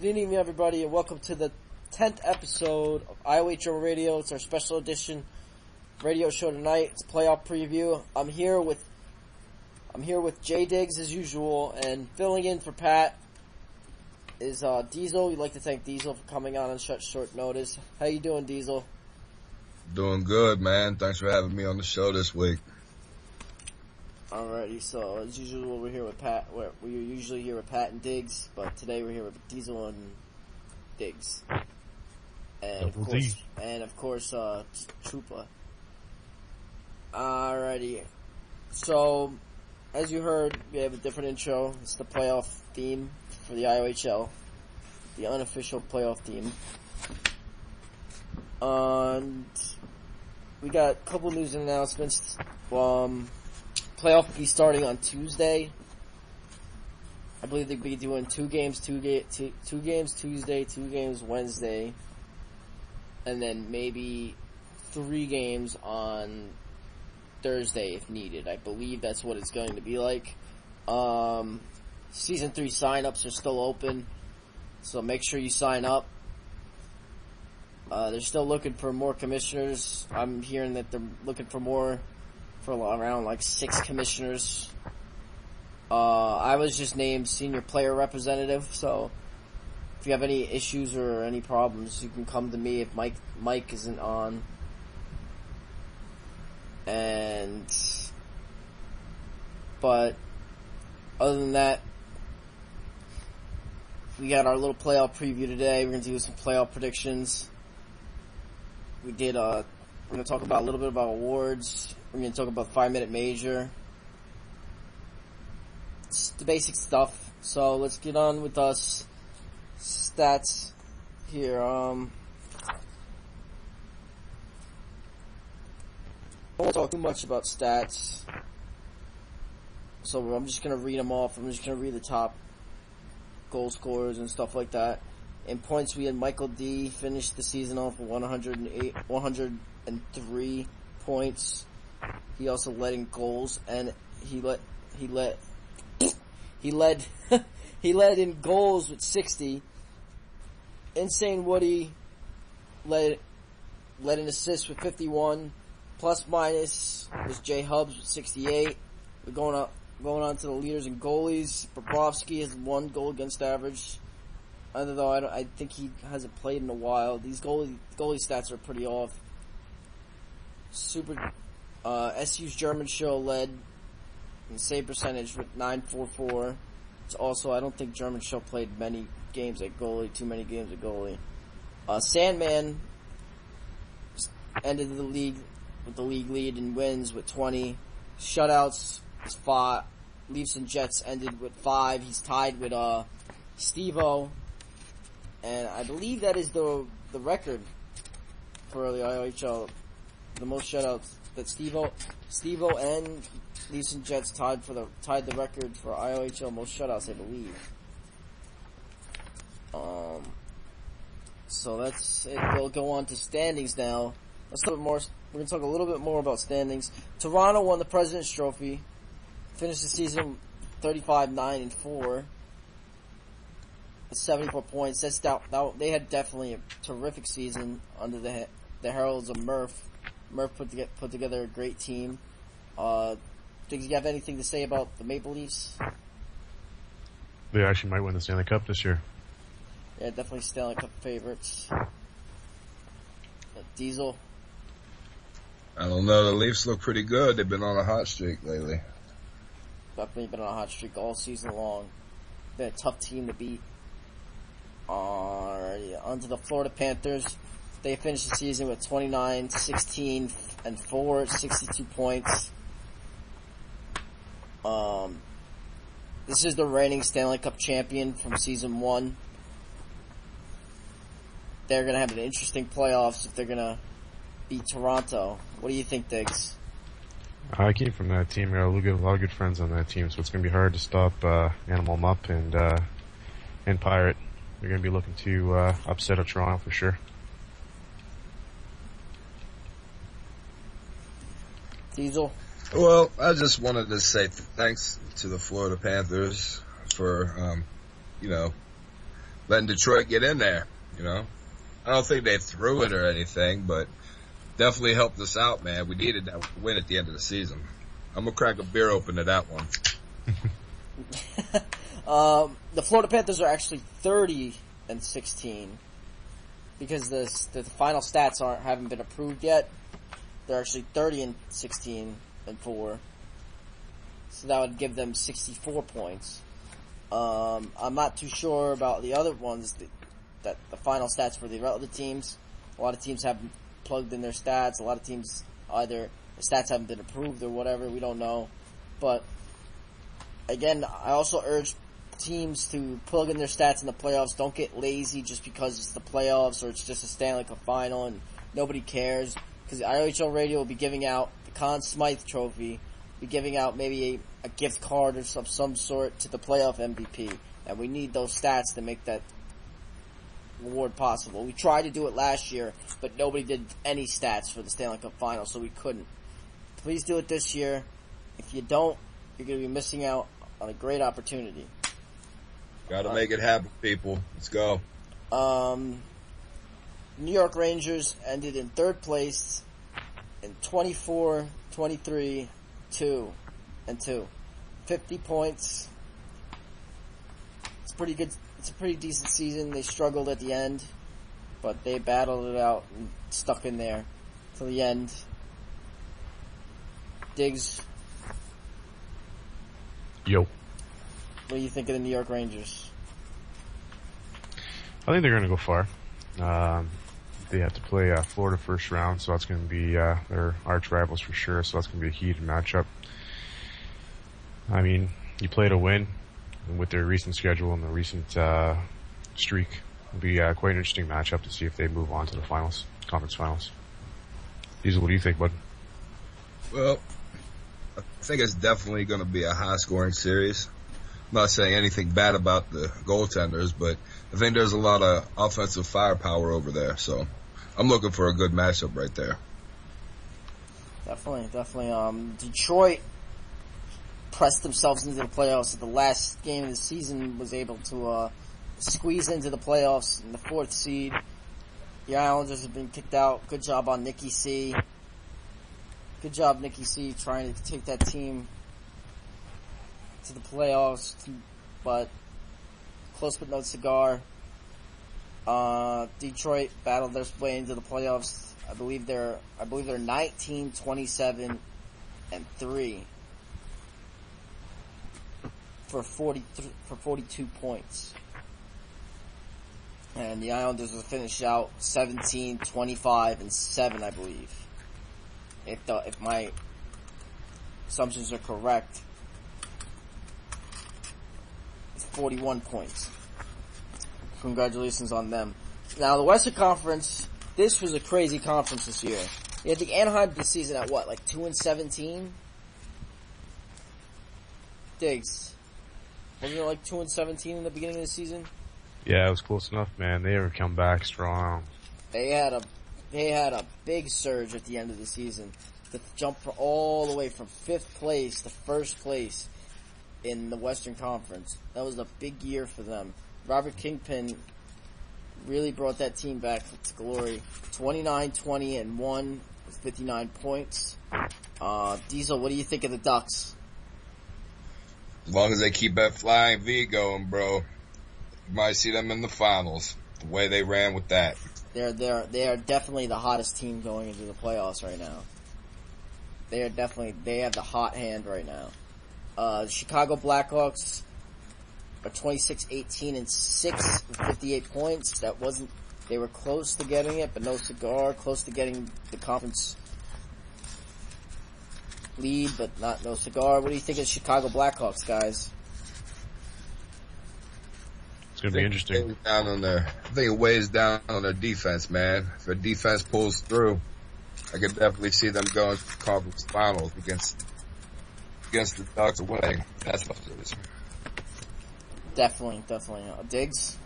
Good evening, everybody, and welcome to the 10th episode of IOHL Radio. It's our special edition radio show tonight. It's a playoff preview. I'm here with Jay Diggs as usual, and filling in for Pat is Diesel. We'd like to thank Diesel for coming on such short notice. How you doing, Diesel? Doing good, man. Thanks for having me on the show this week. Alrighty, so as usual, we're here with Pat. We're usually here with Pat and Diggs, but today we're here with Diesel and Diggs, and of course, Chupa. Alrighty, so as you heard, we have a different intro. It's the playoff theme for the IOHL, the unofficial playoff theme. And we got a couple news and announcements. Playoff will be starting on Tuesday. I believe they'll be doing two games Tuesday, 2 games Wednesday, and then maybe 3 games on Thursday if needed. I believe that's what it's going to be like. Season 3 sign-ups are still open, so make sure you sign up. They're still looking for more commissioners. I'm hearing that they're looking for around like 6 commissioners. I was just named senior player representative, so if you have any issues or any problems, you can come to me if Mike isn't on. But other than that, we got our little playoff preview today. We're going to do some playoff predictions. We're going to talk about a little bit about awards. We're going to talk about 5-minute major. It's the basic stuff. So let's get on with us stats here. I won't talk too much about stats. So I'm just going to read them off. I'm just going to read the top goal scorers and stuff like that. In points, we had Michael D. finished the season off with 103 points. He also led in goals, and he led in goals with 60. Insane Woody led in assists with 51. Plus minus was Jay Hubbs with 68. We're going on to the leaders in goalies. Bobrovsky has 1 goal against average. Although I think he hasn't played in a while. These goalie stats are pretty off. SU's German show led in save percentage with 944. It's also, I don't think German show played many games at goalie, too many games at goalie. Sandman ended the league with the league lead in wins with 20. Shutouts is 5. Leafs and Jets ended with 5. He's tied with Steve-O. And I believe that is the record for the IOHL. The most shutouts that Steve-O and Leafs and Jets tied the record for IOHL most shutouts, I believe. So that's it. We'll go on to standings now. Let's talk more. We're gonna talk a little bit more about standings. Toronto won the President's Trophy, finished the season 35-9-4. 74 points. They had definitely a terrific season under the heralds of Murph. Murph put together a great team. Do you have anything to say about the Maple Leafs? They actually might win the Stanley Cup this year. Yeah, definitely Stanley Cup favorites. Diesel? I don't know. The Leafs look pretty good. They've been on a hot streak lately. Definitely been on a hot streak all season long. Been a tough team to beat. On to the Florida Panthers. They finished the season with 29-16-4, 62 points. This is the reigning Stanley Cup champion from season 1. They're going to have an interesting playoffs if they're going to beat Toronto. What do you think, Diggs? I came from that team. I got a lot of good friends on that team, so it's going to be hard to stop Animal Mup and Pirate. They're going to be looking to upset Toronto for sure. Diesel? Well, I just wanted to say thanks to the Florida Panthers for, letting Detroit get in there, you know. I don't think they threw it or anything, but definitely helped us out, man. We needed that win at the end of the season. I'm going to crack a beer open to that one. The Florida Panthers are actually 30-16 because the final stats haven't been approved yet. They're actually 30-16-4, so that would give them 64 points. I'm not too sure about the other ones that the final stats for the other teams. A lot of teams haven't plugged in their stats. A lot of teams either the stats haven't been approved or whatever. We don't know, but again, I also urge teams to plug in their stats in the playoffs. Don't get lazy just because it's the playoffs or it's just a Stanley Cup final and nobody cares. Because the IOHL radio will be giving out the Conn Smythe Trophy, be giving out maybe a gift card of some sort to the playoff MVP. And we need those stats to make that award possible. We tried to do it last year, but nobody did any stats for the Stanley Cup final, so we couldn't. Please do it this year. If you don't, you're going to be missing out on a great opportunity. Gotta make it happen, people. Let's go. New York Rangers ended in third place in 24-23-2-2. 50 points. It's pretty good. It's a pretty decent season. They struggled at the end, but they battled it out and stuck in there till the end. Diggs. Yo. What do you think of the New York Rangers? I think they're going to go far. They have to play Florida first round, so that's going to be their arch rivals for sure, so that's going to be a heated matchup. I mean, you play to win, and with their recent schedule and the recent streak, it'll be quite an interesting matchup to see if they move on to the finals, conference finals. Diesel, what do you think, bud? Well, I think it's definitely going to be a high-scoring series. I'm not saying anything bad about the goaltenders, but I think there's a lot of offensive firepower over there. So I'm looking for a good matchup right there. Definitely. Detroit pressed themselves into the playoffs at the last game of the season, was able to squeeze into the playoffs in the 4th seed. The Islanders have been kicked out. Good job on Nikki C. Good job, Nikki C, trying to take that team to the playoffs, but close but no cigar. Detroit battled their way into the playoffs. I believe they're 19-27-3 for 42 points. And the Islanders will finish out 17-25-7, I believe. If my assumptions are correct. 41 points. Congratulations on them. Now, the Western Conference, this was a crazy conference this year. You had the Anaheim this season at what, like 2-17? Diggs. Wasn't it like 2-17 in the beginning of the season? Yeah, it was close enough, man. They ever come back strong. They had a big surge at the end of the season to jump all the way from 5th place to 1st place in the Western Conference. That was a big year for them. Robert Kingpin really brought that team back to glory. 29-20-1 with 59 points. Diesel, what do you think of the Ducks? As long as they keep that flying V going, bro, you might see them in the finals. The way they ran with that. They are definitely the hottest team going into the playoffs right now. They have the hot hand right now. The Chicago Blackhawks are 26-18-6 with 58 points. They were close to getting it, but no cigar. Close to getting the conference lead, but no cigar. What do you think of the Chicago Blackhawks, guys? It's going to be interesting. I think it weighs down on their defense, man. If their defense pulls through, I could definitely see them going to the conference finals against the Ducks away. That's what it is. Definitely. Diggs?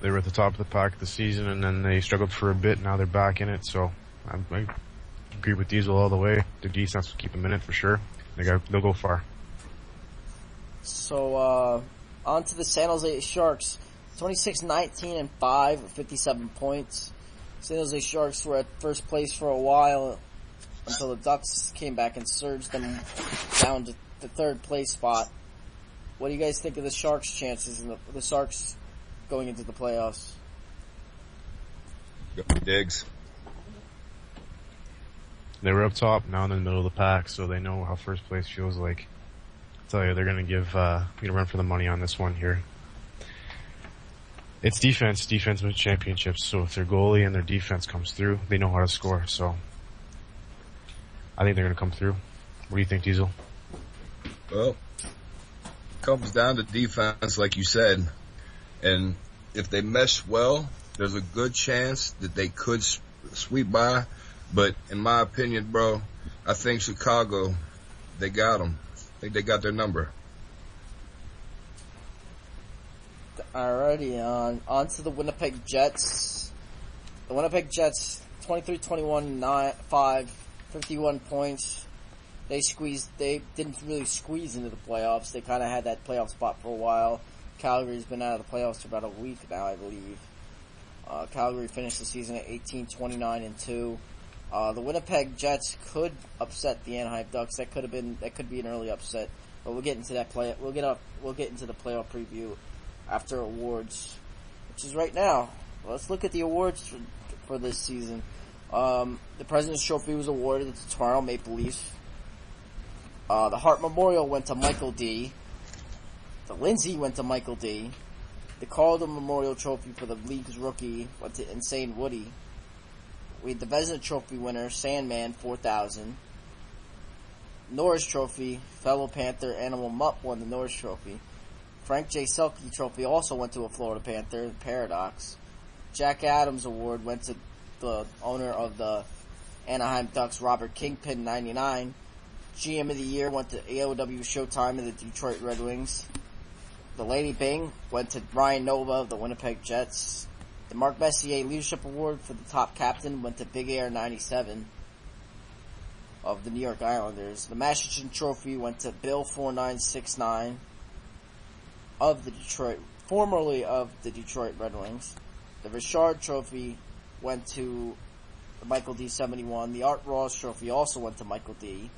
They were at the top of the pack this season, and then they struggled for a bit. Now they're back in it, so I agree with Diesel all the way. Their defense will keep them in it for sure. They'll go far. So, on to the San Jose Sharks. 26-19-5 with 57 points. San Jose Sharks were at first place for a while until the Ducks came back and surged them down to the third place spot. What do you guys think of the Sharks' chances and the Sharks going into the playoffs? Diggs. They were up top, now in the middle of the pack, so they know how first place feels like. I tell you, they're going to give a run for the money on this one here. It's defense. Defense wins championships, so if their goalie and their defense comes through, they know how to score, so I think they're going to come through. What do you think, Diesel? Well, it comes down to defense, like you said, and if they mesh well, there's a good chance that they could sweep by. But in my opinion, bro, I think Chicago, they got them. I think they got their number. Alrighty, on to the Winnipeg Jets. The Winnipeg Jets, 23-21-5, 51 points. They didn't really squeeze into the playoffs. They kind of had that playoff spot for a while. Calgary's been out of the playoffs for about a week now, I believe. Calgary finished the season at 18-29-2. The Winnipeg Jets could upset the Anaheim Ducks. That could be an early upset. But we'll get into that We'll get into the playoff preview after awards, which is right now. Let's look at the awards for this season. The President's Trophy was awarded to the Toronto Maple Leafs. The Hart Memorial went to Michael D. The Lindsay went to Michael D. The Calder Memorial Trophy for the league's rookie went to Insane Woody. We had the Vezina Trophy winner, Sandman, 4,000. Norris Trophy, fellow Panther, Animal Mutt won the Norris Trophy. Frank J. Selke Trophy also went to a Florida Panther, Paradox. Jack Adams Award went to the owner of the Anaheim Ducks, Robert Kingpin, 99. GM of the Year went to AOW Showtime of the Detroit Red Wings. The Lady Bing went to Ryan Nova of the Winnipeg Jets. The Mark Messier Leadership Award for the top captain went to Big Air 97 of the New York Islanders. The Masterton Trophy went to Bill 4969 of the formerly of the Detroit Red Wings. The Richard Trophy went to Michael D. 71. The Art Ross Trophy also went to Michael D.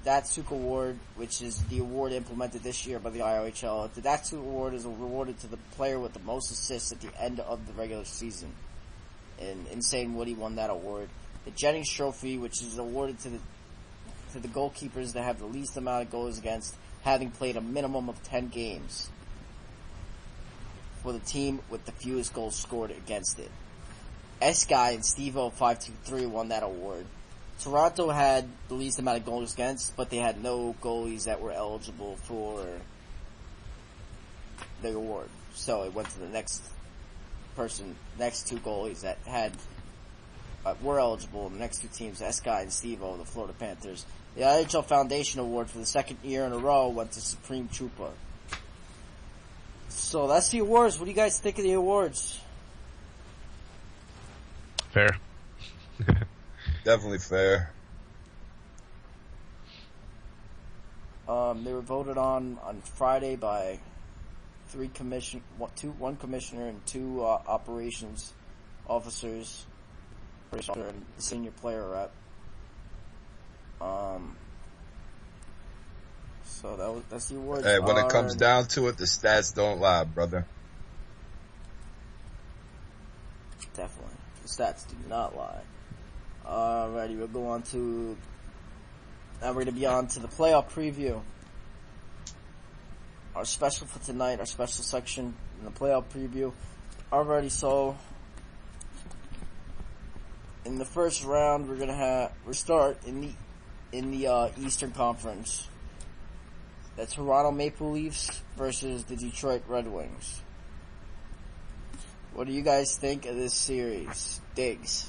Datsuk Award, which is the award implemented this year by the IOHL. The Datsuk Award is awarded to the player with the most assists at the end of the regular season. And Insane Woody won that award. The Jennings Trophy, which is awarded to the goalkeepers that have the least amount of goals against, having played a minimum of 10 games, for the team with the fewest goals scored against it. S-Guy and Steve-O 523 won that award. Toronto had the least amount of goals against, but they had no goalies that were eligible for the award. So it went to the next two goalies that were eligible. The next two teams, S-Guy and Steve-O, the Florida Panthers. The IHL Foundation Award for the second year in a row went to Supreme Chupa. So that's the awards. What do you guys think of the awards? Fair. Definitely fair. They were voted on Friday by one commissioner and two operations officers, and the senior player rep. So that's the awards. Hey, when it comes down to it, the stats don't lie, brother. Definitely, the stats do not lie. Alrighty, we'll go on to. Now we're going to be on to the playoff preview. Our special for tonight, our special section in the playoff preview. Alrighty, so in the first round, we start in the Eastern Conference. The Toronto Maple Leafs versus the Detroit Red Wings. What do you guys think of this series, Diggs?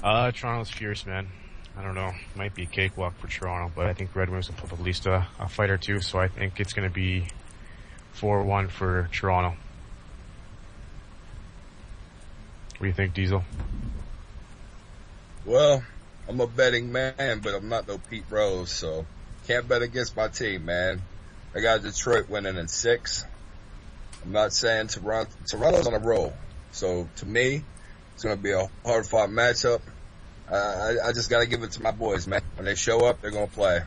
Toronto's fierce, man. I don't know. Might be a cakewalk for Toronto, but I think Red Wings will put up at least a fight or two, so I think it's going to be 4-1 for Toronto. What do you think, Diesel? Well, I'm a betting man, but I'm not no Pete Rose, so can't bet against my team, man. I got Detroit winning in 6. I'm not saying Toronto's on a roll. So to me, it's going to be a hard fought matchup. I just got to give it to my boys, man. When they show up, they're going to play.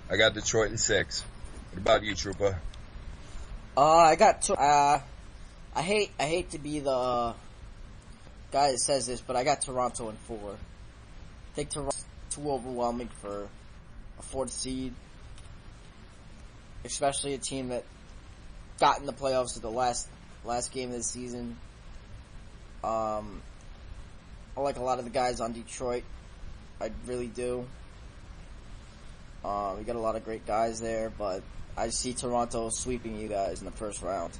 I got Detroit in 6. What about you, Trooper? I hate to be the guy that says this, but I got Toronto in 4. I think Toronto's too overwhelming for a 4th seed, especially a team that got in the playoffs at the last game of the season. I like a lot of the guys on Detroit. I really do. We got a lot of great guys there, but I see Toronto sweeping you guys in the first round.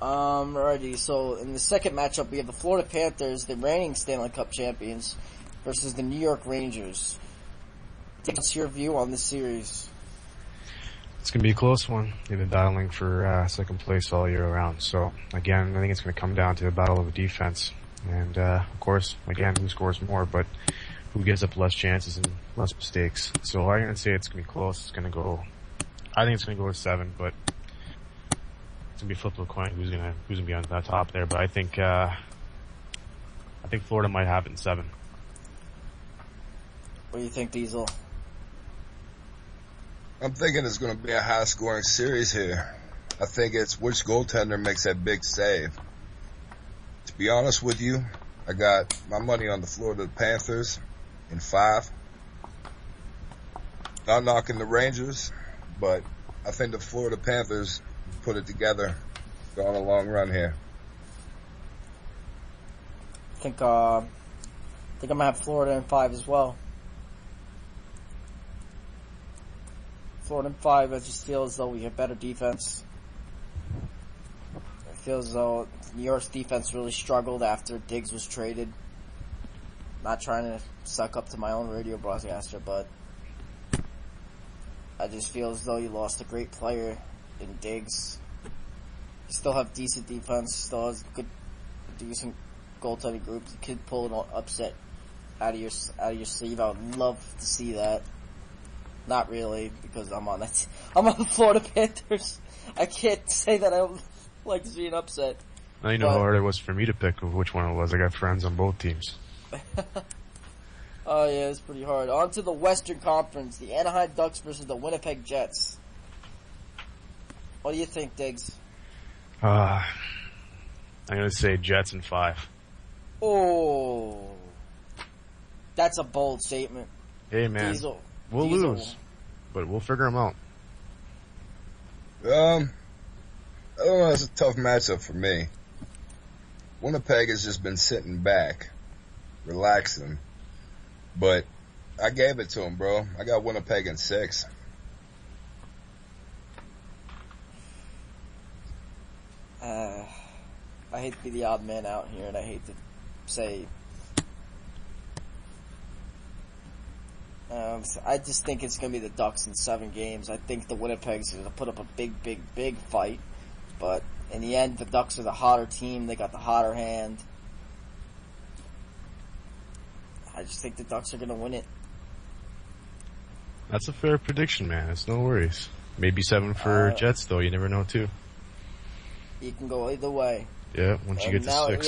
Alrighty, so in the second matchup, we have the Florida Panthers, the reigning Stanley Cup champions, versus the New York Rangers. What's your view on this series? It's going to be a close one. They've been battling for second place all year around. So, again, I think it's going to come down to a battle of the defense. And, of course, again, who scores more, but who gives up less chances and less mistakes. So I'm going to say it's going to be close. I think it's going to go to 7, but it's going to be flip of a coin who's going to be on that top there. But I think Florida might have it in 7. What do you think, Diesel? I'm thinking it's going to be a high-scoring series here. I think it's which goaltender makes that big save. To be honest with you, I got my money on the Florida Panthers in 5. Not knocking the Rangers, but I think the Florida Panthers put it together, go on a long run here. I think I'm gonna have Florida in 5 as well. Florida in 5. I just feel as though we have better defense. I feel as though New York's defense really struggled after Diggs was traded. Not trying to suck up to my own radio broadcaster, but I just feel as though you lost a great player in Diggs. You still have decent defense, still has decent goaltending group. You could pull an upset out of your sleeve. I would love to see that. Not really, because I'm on the Florida Panthers. I can't say that I would like to see an upset. Now you know how hard it was for me to pick which one it was. I got friends on both teams. Oh yeah, it's pretty hard. On to the Western Conference, the Anaheim Ducks versus the Winnipeg Jets. What do you think, Diggs? I'm gonna say Jets in 5. Oh, that's a bold statement. Hey man, we'll lose, but we'll figure them out. I don't know, it's a tough matchup for me. Winnipeg has just been sitting back, relaxing, but I gave it to him, bro. I got Winnipeg in 6. I hate to be the odd man out here, and I hate to say, I just think it's going to be the Ducks in 7 games. I think the Winnipeg's going to put up a big fight, but in the end, the Ducks are the hotter team. They got the hotter hand. I just think the Ducks are going to win it. That's a fair prediction, man. It's no worries. Maybe 7 for Jets, though. You never know, too. You can go either way. Yeah, once you get to 6.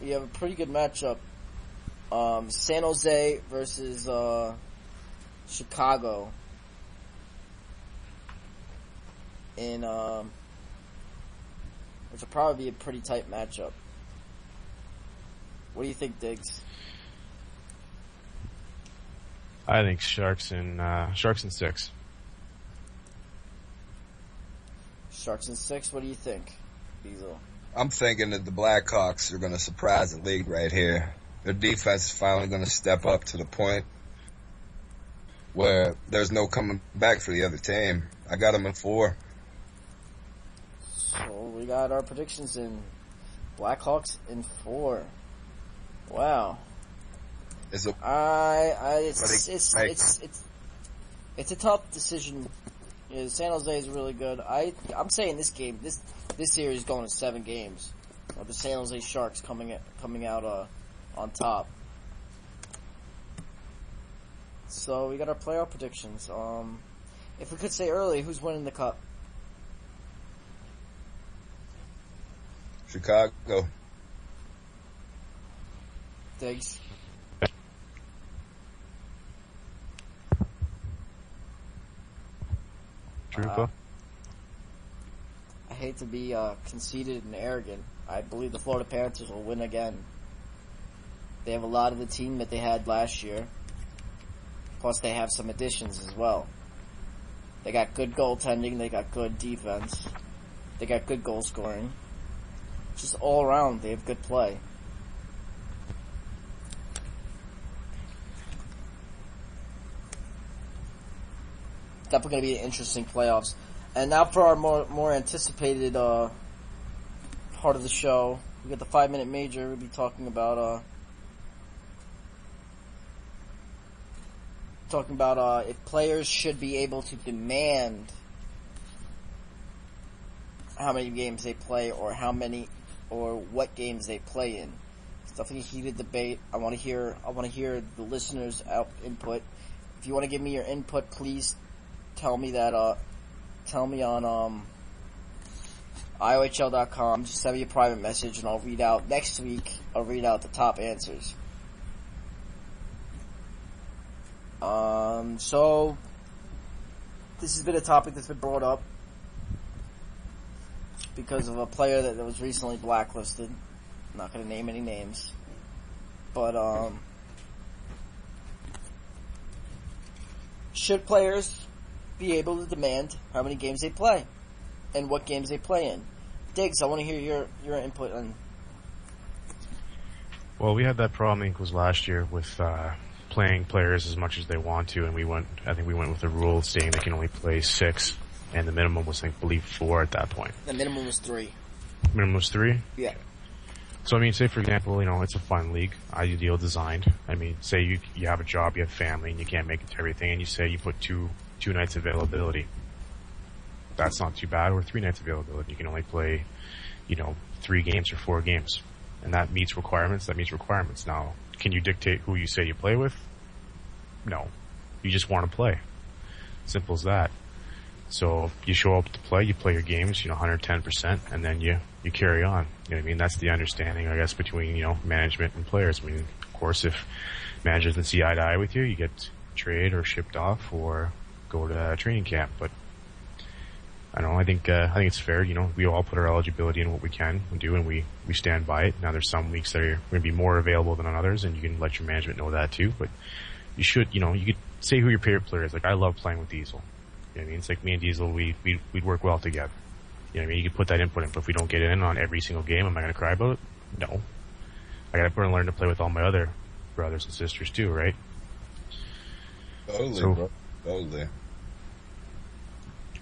We have a pretty good matchup. San Jose versus Chicago in which will probably be a pretty tight matchup. What do you think, Diggs? I think Sharks in 6. Sharks in 6. What do you think, Diesel? I'm thinking that the Blackhawks are going to surprise the league right here. Their defense is finally going to step up to the point where there's no coming back for the other team. I got them in 4. So we got our predictions in. Blackhawks in 4. Wow. It's a tough decision. Yeah, San Jose is really good. I'm saying this game, this series is going to 7 games. The San Jose Sharks coming out on top. So we got our playoff predictions. If we could say early, who's winning the cup? Chicago. Diggs. Trupa? I hate to be conceited and arrogant. I believe the Florida Panthers will win again. They have a lot of the team that they had last year. Plus, they have some additions as well. They got good goaltending. They got good defense. They got good goal scoring. Just all around, they have good play. Definitely going to be an interesting playoffs. And now for our more anticipated part of the show, we got the 5-minute major. We'll be talking about if players should be able to demand how many games they play or what games they play in. It's definitely a heated debate. I want to hear the listeners' input. If you want to give me your input, please tell me that. Tell me on IOHL.com. Just send me a private message, and I'll read out next week. I'll read out the top answers. So this has been a topic that's been brought up because of a player that was recently blacklisted. I'm not going to name any names, but should players be able to demand how many games they play and what games they play in? Diggs, I want to hear your input on. Well, we had that problem, I think, was last year with playing players as much as they want to, and I think we went with a rule saying they can only play 6, and the minimum was, I believe, 4 at that point. The minimum was 3. Minimum was 3? Yeah. So, I mean, say, for example, it's a fun league, ideal designed. I mean, say you have a job, you have family, and you can't make it to everything, and you say you put two nights availability. That's not too bad, or 3 nights availability. You can only play, 3 games or 4 games. And that meets requirements, Now, can you dictate who you say you play with? No. You just want to play. Simple as that. So you show up to play, you play your games, 110%, and then you carry on. You know what I mean? That's the understanding, I guess, between, management and players. I mean, of course, if managers doesn't see eye to eye with you, you get traded or shipped off or go to training camp. But I don't know, I think it's fair. We all put our eligibility in what we can and do, and we stand by it. Now, there's some weeks that are going to be more available than on others, and you can let your management know that too. But you should, you could say who your favorite player is. Like, I love playing with Diesel. You know what I mean? It's like me and Diesel, we'd work well together. You know what I mean? You could put that input in, but if we don't get in on every single game, am I going to cry about it? No. I got to learn to play with all my other brothers and sisters too, right? Totally, So- bro. Totally.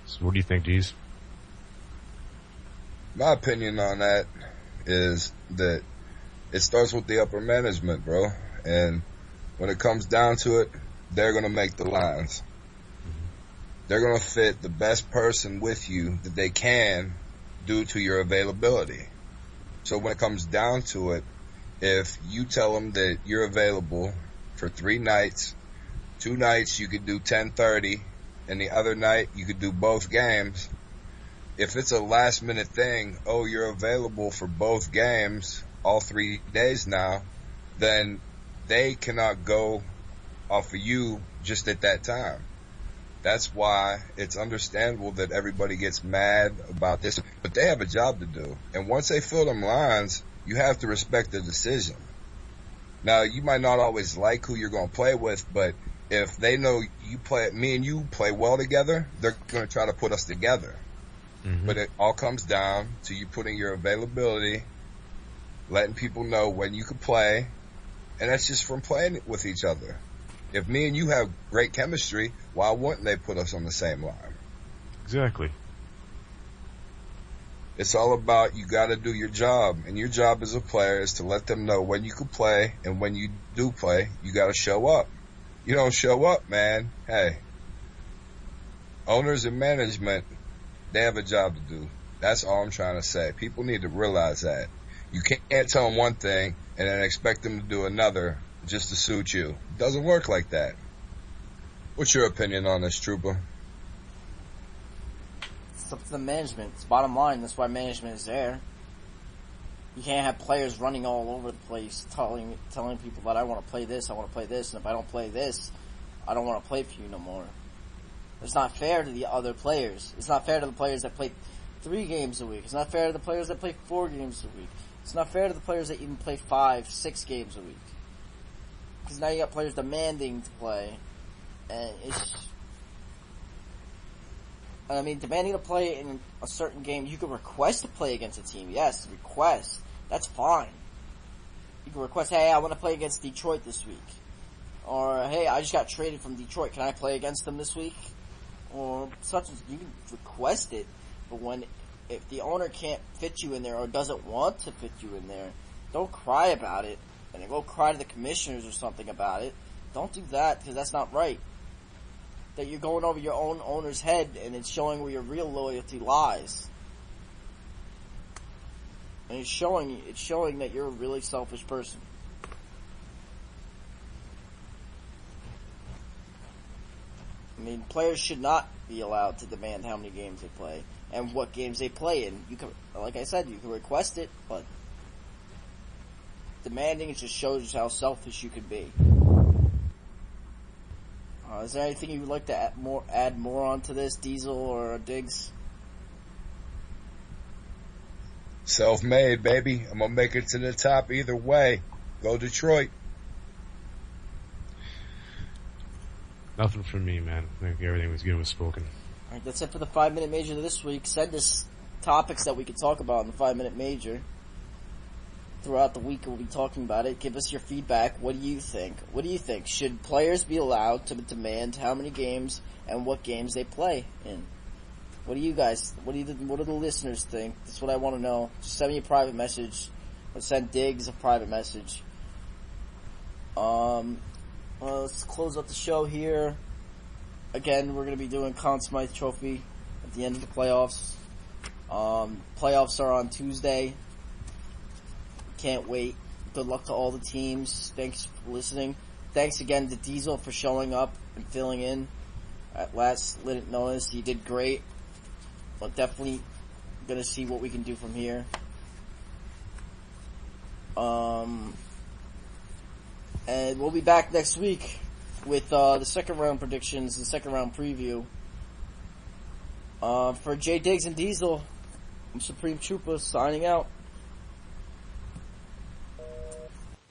So what do you think, Deez? My opinion on that is that it starts with the upper management, bro. And when it comes down to it, they're going to make the lines. They're going to fit the best person with you that they can due to your availability. So when it comes down to it, if you tell them that you're available for 3 nights, 2 nights you could do 10:30, and the other night you could do both games. If it's a last minute thing, oh, you're available for both games all 3 days now, then they cannot go off of you just at that time. That's why it's understandable that everybody gets mad about this, but they have a job to do. And once they fill them lines, you have to respect the decision. Now, you might not always like who you're going to play with, but if they know me and you play well together, they're going to try to put us together. Mm-hmm. But it all comes down to you putting your availability, letting people know when you can play, and that's just from playing with each other. If me and you have great chemistry, why wouldn't they put us on the same line? Exactly. It's all about you got to do your job, and your job as a player is to let them know when you can play, and when you do play, you got to show up. You don't show up, man. Hey, owners and management, they have a job to do. That's all I'm trying to say. People need to realize that. You can't tell them one thing and then expect them to do another just to suit you. It doesn't work like that. What's your opinion on this, Trooper? It's up to the management. It's bottom line. That's why management is there. You can't have players running all over the place telling people that I want to play this, and if I don't play this, I don't want to play for you no more. It's not fair to the other players. It's not fair to the players that play 3 games a week. It's not fair to the players that play 4 games a week. It's not fair to the players that even play 5, 6 games a week. Because now you got players demanding to play, and demanding to play in a certain game. You can request to play against a team. Yes, request. That's fine. You can request, hey, I want to play against Detroit this week. Or, hey, I just got traded from Detroit. Can I play against them this week? Or such. You can request it. But if the owner can't fit you in there or doesn't want to fit you in there, don't cry about it. And then go cry to the commissioners or something about it. Don't do that, because that's not right. That you're going over your own owner's head, and it's showing where your real loyalty lies. And it's showing that you're a really selfish person. I mean, players should not be allowed to demand how many games they play and what games they play in. You can, like I said, you can request it, but demanding it just shows how selfish you can be. Is there anything you would like to add more onto this, Diesel or Diggs? Self-made, baby. I'm gonna make it to the top either way. Go Detroit. Nothing from me, man. I think everything was spoken. Alright, that's it for the 5-Minute Major this week. Send us topics that we can talk about in the 5-Minute Major. Throughout the week we'll be talking about it. Give us your feedback. What do you think? Should players be allowed to demand how many games and what games they play in? What do you guys, what do the listeners think? That's what I want to know. Just send me a private message. Or send Diggs a private message. Let's close up the show here. Again, we're going to be doing Conn Smythe Trophy at the end of the playoffs. Playoffs are on Tuesday. Can't wait. Good luck to all the teams. Thanks for listening. Thanks again to Diesel for showing up and filling in at last minute notice. He did great. But definitely gonna see what we can do from here. And we'll be back next week with the second round predictions and second round preview. For Jay Diggs and Diesel, I'm Supreme Trooper signing out.